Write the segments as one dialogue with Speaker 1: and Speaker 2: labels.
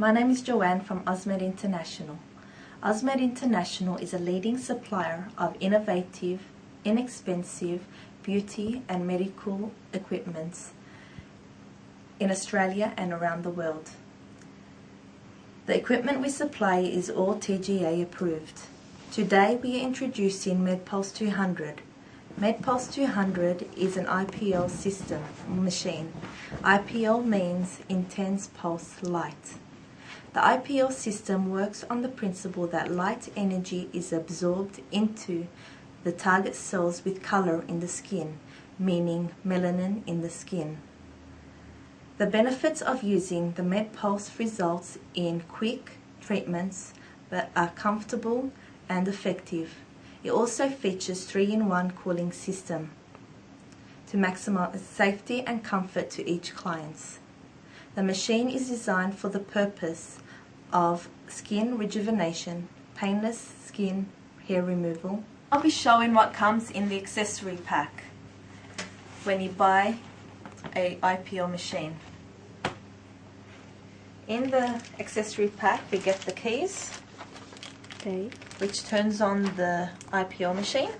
Speaker 1: My name is Joanne from Osmed International. Osmed International is a leading supplier of innovative, inexpensive beauty and medical equipment in Australia and around the world. The equipment we supply is all TGA approved. Today we are introducing medpulse 200. medpulse 200 is an IPL system machine. IPL means intense pulse light. The IPL system works on the principle that light energy is absorbed into the target cells with color in the skin, meaning melanin in the skin. The benefits of using the medpulse results in quick treatments that are comfortable and effective. It also features 3-in-1 cooling system to maximize safety and comfort to each client. The machine is designed for the purpose of skin rejuvenation, painless skin hair removal. I'll be showing what comes in the accessory pack when you buy a IPL machine. In the accessory pack we get the keys, which turns on the IPL machine,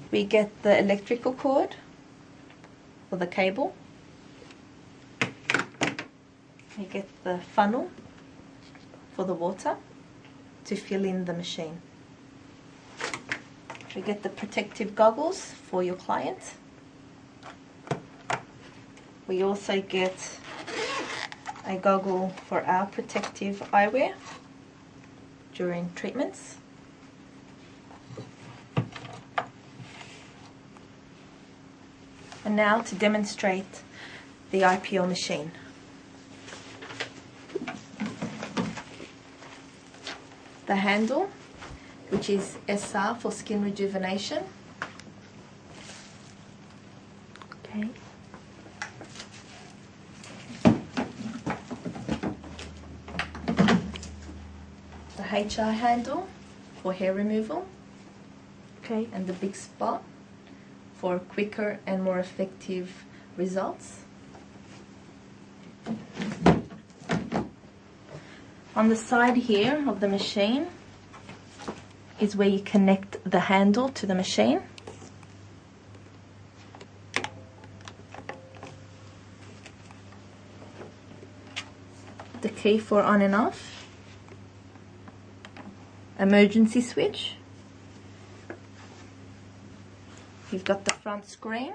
Speaker 1: we get the electrical cord or the cable, we get the funnel for the water to fill in the machine, we get the protective goggles for your client. We also get a goggle for our protective eyewear during treatments. And now to demonstrate the IPL machine. The handle, which is SR for skin rejuvenation. Okay. The HR handle for hair removal. Okay. And the big spot for quicker and more effective results. On the side here of the machine is where you connect the handle to the machine. The key for on and off. Emergency switch. You've got the front screen.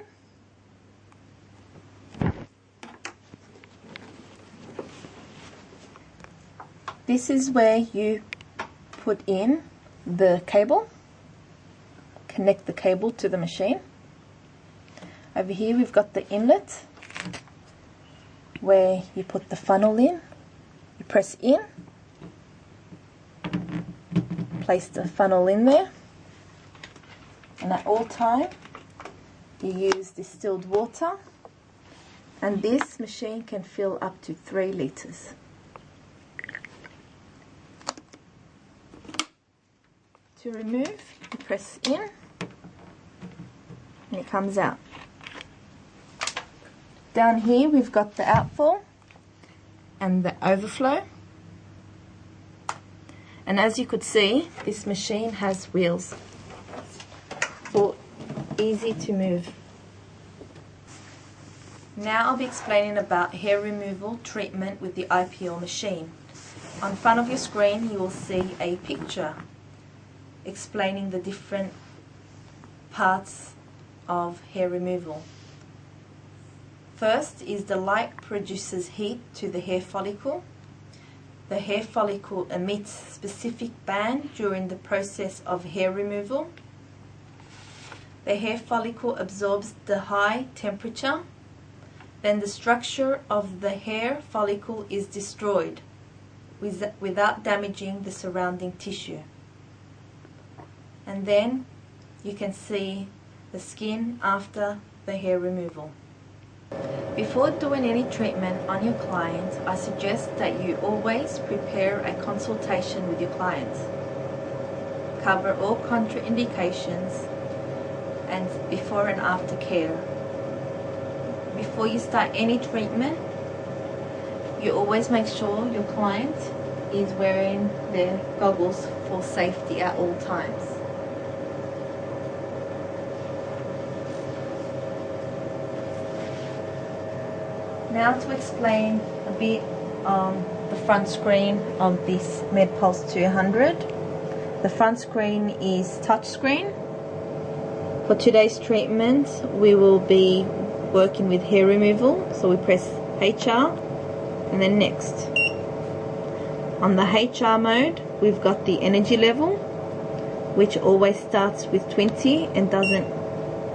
Speaker 1: This is where you put in the cable, connect the cable to the machine. Over here we've got the inlet where you put the funnel in, you press in, place the funnel in there, and at all time you use distilled water, and this machine can fill up to 3 liters. To remove, you press in and it comes out. Down here we've got the outfall and the overflow, and as you could see, this machine has wheels for easy to move. Now I'll be explaining about hair removal treatment with the IPL machine. On front of your screen you will see a picture explaining the different parts of hair removal. First is the light produces heat to the hair follicle. The hair follicle emits specific band during the process of hair removal. The hair follicle absorbs the high temperature. Then the structure of the hair follicle is destroyed without damaging the surrounding tissue. And then you can see the skin after the hair removal. Before doing any treatment on your client, I suggest that you always prepare a consultation with your client. Cover all contraindications and before and after care before you start any treatment, you always make sure your client is wearing their goggles for safety at all times. Now to explain a bit on the front screen of this MedPulse 200. The front screen is touch screen. For today's treatment, we will be working with hair removal, so we press HR and then next. On the HR mode, we've got the energy level, which always starts with 20 and doesn't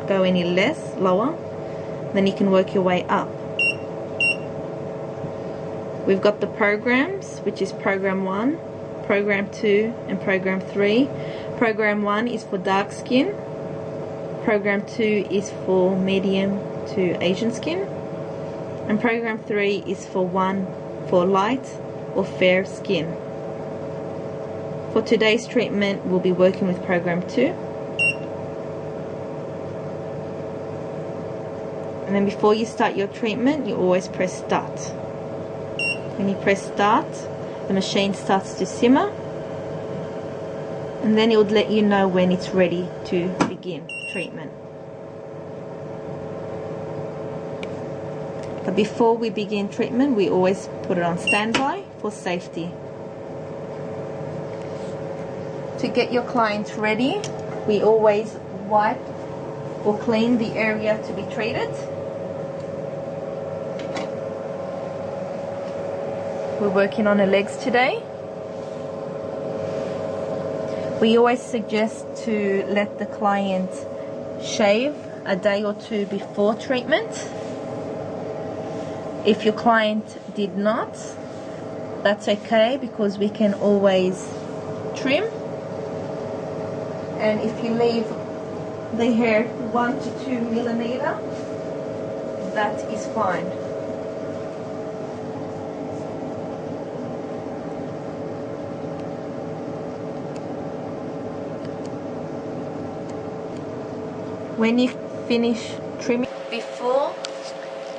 Speaker 1: go any lower. Then you can work your way up. We've got the programs, which is program 1, program 2 and program 3. Program 1 is for dark skin. Program 2 is for medium to Asian skin. And program 3 is for light or fair skin. For today's treatment, we'll be working with program 2. And then before you start your treatment, you always press start. When you press start, the machine starts to simmer, and then it would let you know when it's ready to begin treatment. But before we begin treatment, we always put it on standby for safety. To get your client ready, we always wipe or clean the area to be treated. We're working on her legs today. We always suggest to let the client shave a day or two before treatment. If your client did not, that's okay, because we can always trim. And if you leave the hair 1 to 2 millimeter, that is fine. When you finish trimming, before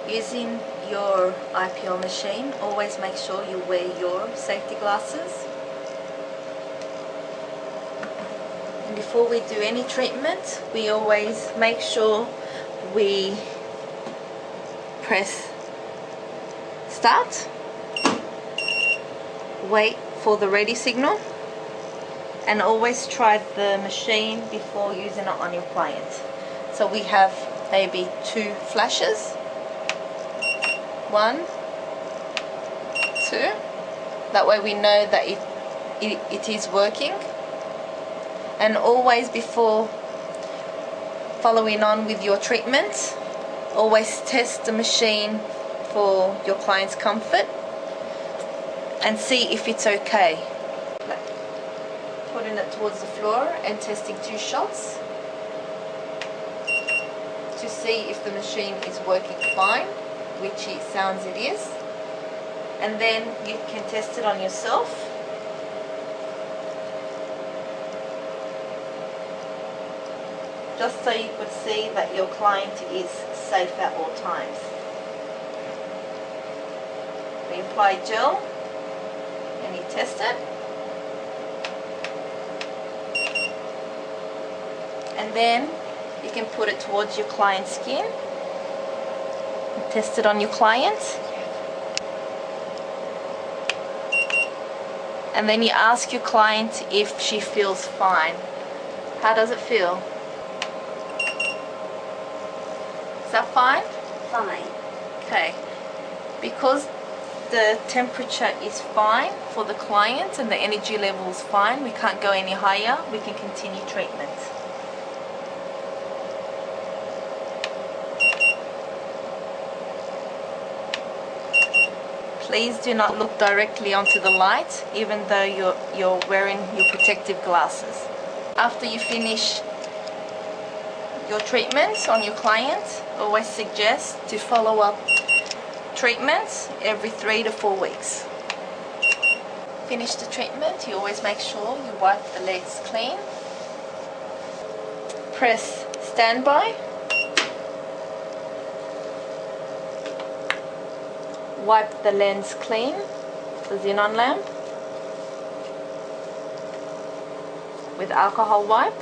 Speaker 1: using your IPL machine, always make sure you wear your safety glasses. And before we do any treatment, we always make sure we press start, wait for the ready signal, and always try the machine before using it on your client. So we have maybe 2 flashes. 1, 2. That way we know that it is working. And always before following on with your treatment, always test the machine for your client's comfort and see if it's okay. Putting it towards the floor and testing 2 shots to see if the machine is working fine, which it sounds it is. And then you can test it on yourself. Just so you could see that your client is safe at all times. We apply gel and you test it. And then you can put it towards your client's skin and test it on your client. And then you ask your client if she feels fine. How does it feel? Is that fine?
Speaker 2: Fine.
Speaker 1: Okay. Because the temperature is fine for the client and the energy level is fine, we can't go any higher, we can continue treatment. Please do not look directly onto the light, even though you're wearing your protective glasses. After you finish your treatments on your client, always suggest to follow up treatments every 3 to 4 weeks. Finish the treatment, you always make sure you wipe the legs clean. Press standby. Wipe the lens clean, the xenon lamp, with alcohol wipe.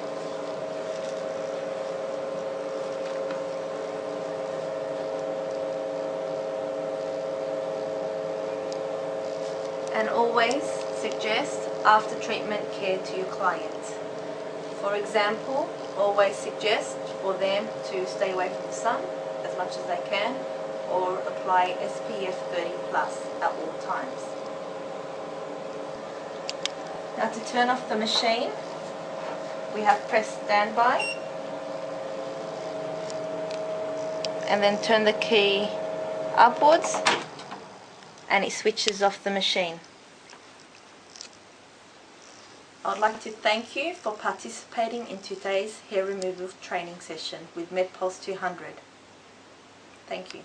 Speaker 1: And always suggest after treatment care to your client. For example, always suggest for them to stay away from the sun as much as they can, or apply SPF 30 plus at all times. Now to turn off the machine, we have press standby and then turn the key upwards and it switches off the machine. I would like to thank you for participating in today's hair removal training session with MedPulse 200. Thank you.